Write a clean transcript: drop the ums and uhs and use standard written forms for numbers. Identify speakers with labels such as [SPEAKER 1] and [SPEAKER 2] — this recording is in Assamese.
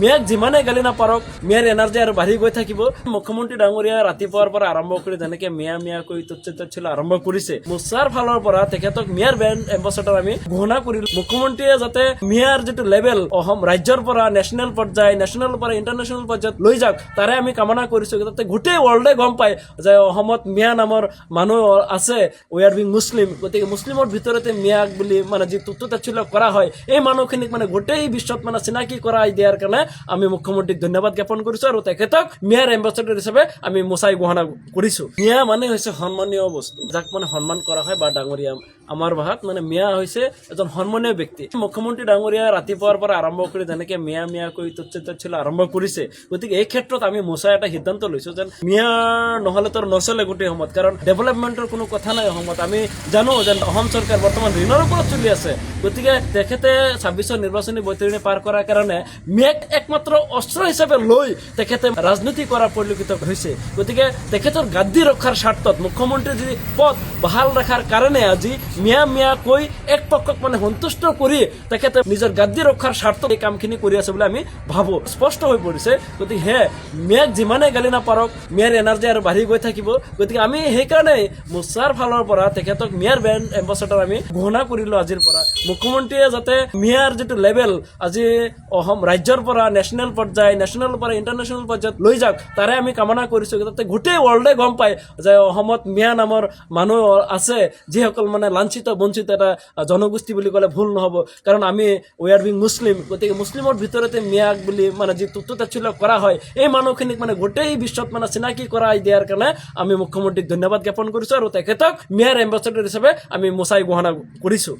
[SPEAKER 1] মিয়াক যিমানে গালি নাপাৰক মিয়াৰ এনাৰ্জি আৰু বাঢ়ি গৈ থাকিব। মুখ্যমন্ত্ৰী ডাঙৰীয়া ৰাতিপুৱাৰ পৰা আৰম্ভ কৰি যেনেকে মিয়া মিয়াকৈ তৎছিল আৰম্ভ কৰিছে, মোচাৰ ফালৰ পৰা তেখেতক মিয়াৰ ব্ৰেণ্ড এম্বাচাডাৰ আমি ঘোষণা কৰিলো। মুখ্যমন্ত্ৰীয়ে যাতে মিয়াৰ যিটো লেভেল অসম ৰাজ্যৰ পৰা নেশ্যনেল পৰ্যায়, নেশ্যনেলৰ পৰা ইণ্টাৰনেশ্যনেল পৰ্যায়ত লৈ যাওক, তাৰে আমি কামনা কৰিছো। যাতে গোটেই ৱৰ্ল্ডে গম পায় যে অসমত মিয়া নামৰ মানুহ আছে, উই আৰ বিং মুছলিম। গতিকে মুছলিমৰ ভিতৰতে মিয়াক বুলি যি তুচ্ছিল্য কৰা হয়, এই মানুহখিনিক গোটেই বিশ্বত চিনাকি কৰাই দিয়াৰ কাৰণে আমি মুখ্যমন্ত্ৰীক ধন্যবাদ জ্ঞাপন কৰিছো আৰু তেখেতক মিয়াৰ এম্বাচাডাৰ হিচাপে আমি মোচাই ঘোষণা কৰিছো। মিয়া হৈছে সন্মানীয় বস্তু, যাক সন্মান কৰা হয় বা ডাঙৰীয়া। আমাৰ ভাষাত মিয়া হৈছে এজন সন্মানীয় ব্যক্তি। মুখ্যমন্ত্ৰী ডাঙৰীয়া ৰাতিপুৱাৰ পৰা আৰম্ভ কৰি যেনেকে মিয়া মিয়াকৈ তৎছিল আৰম্ভ কৰিছে, গতিকে এই ক্ষেত্ৰত আমি মোচাই এটা সিদ্ধান্ত লৈছো যেন মিয়া নহলে তোৰ নচলে গোটেই সময়ত। কাৰণ ডেভেলপমেণ্টৰ কোনো কথা নাই অসমত। আমি জানো যে অসম চৰকাৰ বৰ্তমান ঋণৰ ওপৰত চলি আছে। গতিকে তেখেতে 26ৰ নিৰ্বাচনী বৈতৰণি পাৰ কৰাৰ কাৰণে মিয়াক একমাত্ৰ অস্ত্ৰ হিচাপে লৈ তেখেতে ৰাজনীতি কৰা পৰিলক্ষিত হৈছে। গতিকে তেখেতৰ গাদী ৰক্ষাৰ স্বাৰ্থত মুখ্যমন্ত্ৰীৰ যি পদ বহাল ৰখাৰ কাৰণে আজি মিয়া মিয়া কৈ এক পক্ষক সন্তুষ্ট কৰি তেখেতে নিজৰ গাদী ৰক্ষাৰ স্বাৰ্থত এই কামখিনি কৰি আছে বুলি আমি ভাবো, স্পষ্ট হৈ পৰিছে। গতিকে মিয়াক যিমানে গালি নাপাৰক মিয়াৰ এনাৰ্জি আৰু বাঢ়ি গৈ থাকিব। গতিকে আমি সেইকাৰণে মোচাৰ ফালৰ পৰা তেখেতক মিয়াৰ ব্ৰেণ্ড এম্বাচাডাৰ আমি ঘোষণা কৰিলো আজিৰ পৰা। মুখ্যমন্ত্ৰীয়ে যাতে মিয়াৰ যিটো লেভেল আজি অসম ৰাজ্যৰ পৰা নেশ্যনেল পৰ্যায়, নেশ্যনেলৰ পৰা ইণ্টাৰনেশ্যনেল পৰ্যায়ত লৈ যাওক, তাৰে আমি কামনা কৰিছো। যাতে গোটেই ৱৰ্ল্ডে গম পায় যে অসমত মিয়া নামৰ মানুহ আছে, যিসকল লাঞ্ছিত বঞ্চিত এটা জনগোষ্ঠী বুলি ক'লে ভুল নহ'ব। কাৰণ আমি উই আৰ বিং মুছলিম। গতিকে মুছলিমৰ ভিতৰতে মিয়াক বুলি যি তুচ্ছিল্য কৰা হয়, এই মানুহখিনিক গোটেই বিশ্বত চিনাকি কৰাই দিয়াৰ কাৰণে আমি মুখ্যমন্ত্ৰীক ধন্যবাদ জ্ঞাপন কৰিছো আৰু তেখেতক মিয়াৰ এম্বাচাডাৰ হিচাপে আমি মোচাই ঘোষণা কৰিছো।